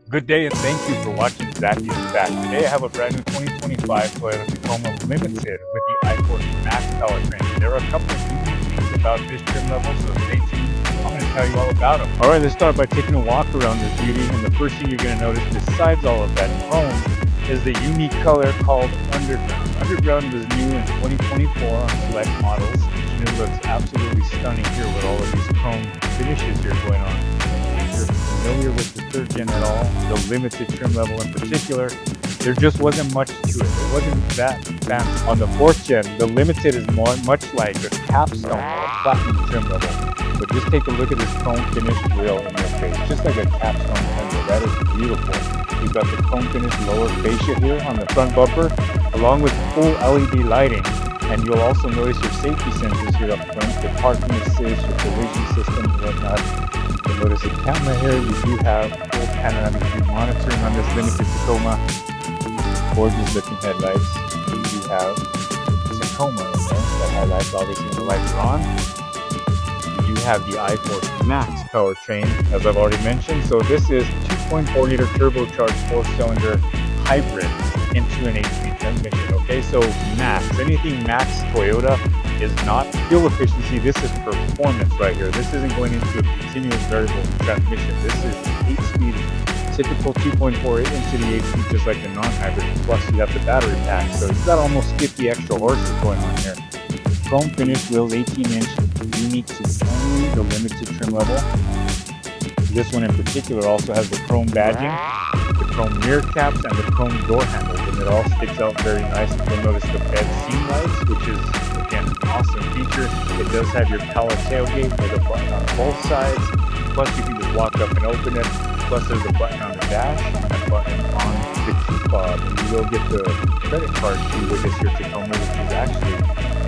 Good day and thank you for watching Zacky's Back. Today I have a brand new 2025 Toyota Tacoma Limited with the iForce Max powertrain. There are a couple of unique things about this trim level, so stay tuned. I'm going to tell you all about them. Alright, let's start by taking a walk around this beauty, and the first thing you're going to notice besides all of that chrome is the unique color called Underground. Underground was new in 2024 on select models, and it looks absolutely stunning here with all of these chrome finishes here going on. If you're familiar with the 3rd gen at all, the limited trim level in particular, there just wasn't much to it. It wasn't that fancy. On the 4th gen, the limited is much like a capstone or a platinum trim level. But just take a look at this chrome finish grille in your face, just like a capstone fender. That is beautiful. You've got the chrome finish lower fascia here on the front bumper, along with full LED lighting. And you'll also notice your safety sensors here up front, the parking assist, your collision system, and whatnot. You'll notice a camera here. You do have full panoramic view monitoring on this limited Tacoma. Gorgeous looking headlights. You do have Tacoma in there that highlights obviously when the lights are on. You have the iForce Max powertrain, as I've already mentioned. So this is 2.4 liter turbocharged 4-cylinder hybrid into an 8-speed transmission. Okay, so Max, anything Max Toyota is not fuel efficiency. This is performance right here. This isn't going into a continuous variable transmission. This is 8-speed, typical 2.48 into the 8-speed, just like the non-hybrid. Plus you have the battery pack, so you've got almost 50 extra horses going on here. Chrome finish wheels, 18-inch, unique to only the limited trim level. This one in particular also has the chrome badging, the chrome mirror caps, and the chrome door handles, and it all sticks out very nice. You'll notice the bed seam lights, which is again an awesome feature. It does have your power tailgate with a button on both sides. Plus you can just walk up and open it. Plus there's a button on the dash and a button on the key fob. And you will get the credit card key with this here Tacoma, which is actually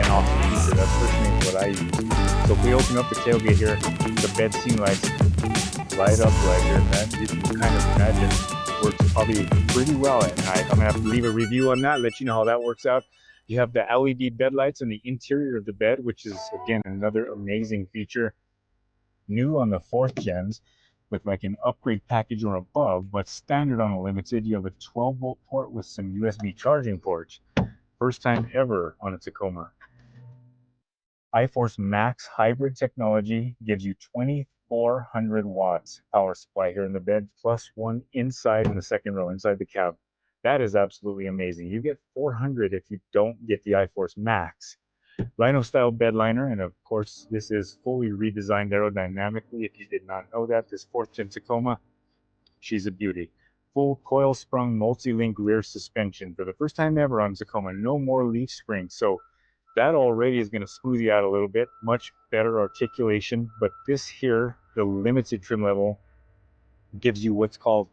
an awesome feature. That's personally what I use. So if we open up the tailgate here, the bed seam lights light up right here. That you can kind of imagine works probably pretty well at night. I'm gonna have to leave a review on that, let you know how that works out. You have the LED bed lights on the interior of the bed, which is again another amazing feature. New on the 4th gens with like an upgrade package or above, but standard on a limited, you have a 12-volt port with some USB charging ports. First time ever on a Tacoma. iForce Max hybrid technology gives you 2,400 watts power supply here in the bed, plus one inside in the 2nd row, inside the cab. That is absolutely amazing. You get 400 if you don't get the iForce Max. Rhino style bed liner, and of course this is fully redesigned aerodynamically. If you did not know that, this 4th gen Tacoma, she's a beauty. Full coil sprung multi-link rear suspension for the first time ever on Tacoma. No more leaf springs, so that already is going to smooth you out a little bit. Much better articulation. But this here, the limited trim level, gives you what's called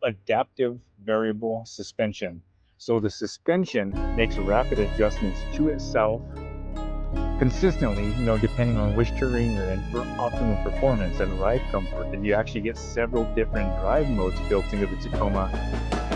adaptive variable suspension. So the suspension makes rapid adjustments to itself consistently, depending on which terrain you're in, for optimum performance and ride comfort. And you actually get several different drive modes built into the Tacoma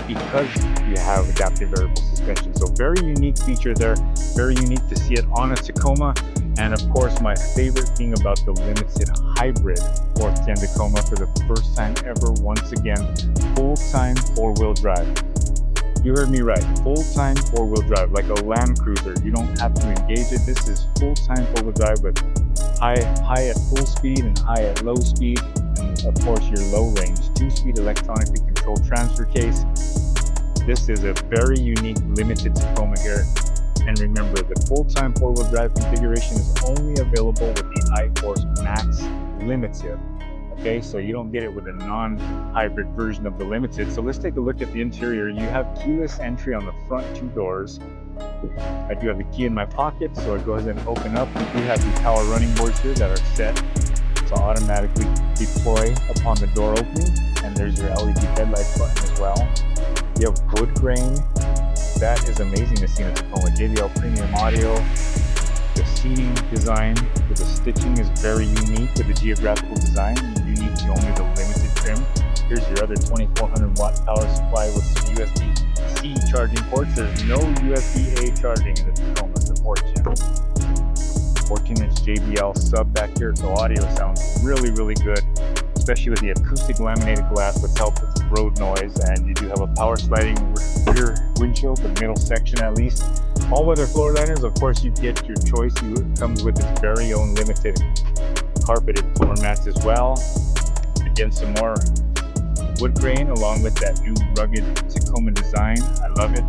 because you have adaptive variable suspension. So very unique feature there, very unique to see it on a Tacoma. And of course, my favorite thing about the limited hybrid 4th gen Tacoma, for the first time ever, once again, full-time 4-wheel drive. You heard me right, full-time 4-wheel drive, like a Land Cruiser. You don't have to engage it. This is full-time 4-wheel drive with high at full speed and high at low speed, and of course your low range 2-speed electronically controlled transfer case. This is a very unique limited Tacoma here. And remember, the full-time 4-wheel drive configuration is only available with the iForce Max Limited. Okay, so you don't get it with a non-hybrid version of the limited. So let's take a look at the interior. You have keyless entry on the front 2 doors. I do have the key in my pocket, so it goes ahead and open up. You do have the power running boards here that are set to automatically deploy upon the door opening. And there's your LED headlight button as well. You have wood grain. That is amazing to see in a Tacoma. JBL premium audio. The seating design with the stitching is very unique with the geographical design, unique to only the limited trim. Here's your other 2,400 watt power supply with some USB-C charging ports. There's no USB-A charging in the Tacoma, it's the 4th gen. 14-inch JBL sub back here, so audio sounds really, really good. especially with the acoustic laminated glass, which helps with road noise. And you do have a power sliding rear windshield, the middle section at least. All-weather floor liners, of course, you get your choice. It comes with its very own limited carpeted floor mats as well. Again, some more wood grain along with that new rugged Tacoma design. I love it.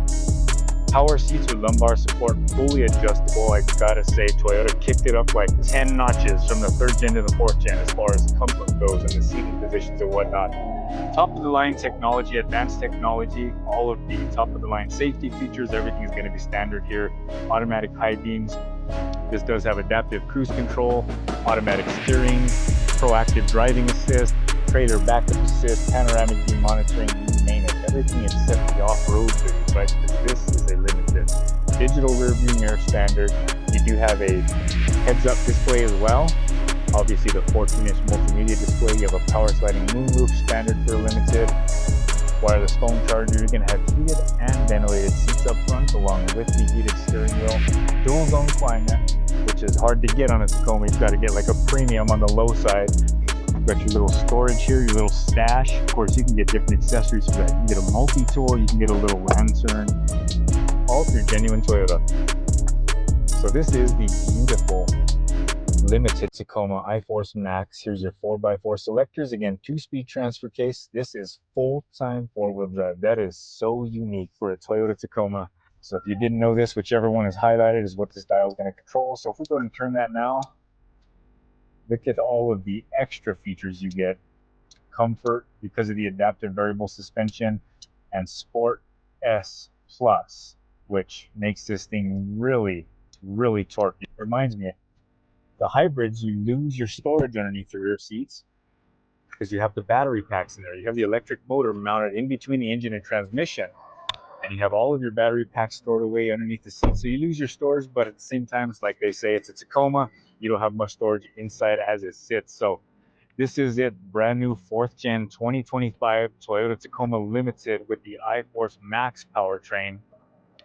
Power seats with lumbar support, fully adjustable. I gotta say, Toyota kicked it up like 10 notches from the 3rd gen to the 4th gen as far as comfort goes and the seating positions and whatnot. Top of the line technology, advanced technology, all of the top of the line safety features, everything is going to be standard here. Automatic high beams. This does have adaptive cruise control, automatic steering, proactive driving assist, trailer backup assist, panoramic beam monitoring, you name it. Everything except the off-road boost, right? Because this is a limited. Digital rear view mirror standard. You do have a heads-up display as well. Obviously the 14-inch multimedia display. You have a power sliding moonroof standard for limited. Wireless phone charger. You're going to have heated and ventilated seats up front along with the heated steering wheel. Dual zone climate, which is hard to get on a Tacoma. You've got to get like a premium on the low side. You've got your little storage here, your little stash. Of course, you can get different accessories for that. You can get a multi-tool, you can get a little lantern, all through genuine Toyota. So this is the beautiful limited Tacoma iForce Max. Here's your 4x4 selectors. Again, 2-speed transfer case. This is full-time 4-wheel drive. That is so unique for a Toyota Tacoma. So if you didn't know this, whichever one is highlighted is what this dial is going to control. So if we go ahead and turn that now, look at all of the extra features you get. Comfort because of the adaptive variable suspension, and Sport S Plus, which makes this thing really, really torquey. It reminds me, the hybrids, you lose your storage underneath the rear seats because you have the battery packs in there. You have the electric motor mounted in between the engine and transmission, and you have all of your battery packs stored away underneath the seat. So you lose your storage, but at the same time, it's like they say, it's a Tacoma. You don't have much storage inside as it sits. So this is it, brand new 4th gen 2025 Toyota Tacoma Limited with the iForce Max powertrain,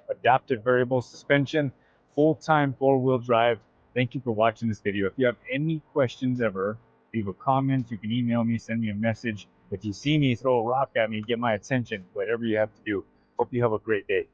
adaptive variable suspension, full-time 4-wheel drive. Thank you for watching this video. If you have any questions ever, leave a comment. You can email me, send me a message. If you see me, throw a rock at me, get my attention, whatever you have to do. Hope you have a great day.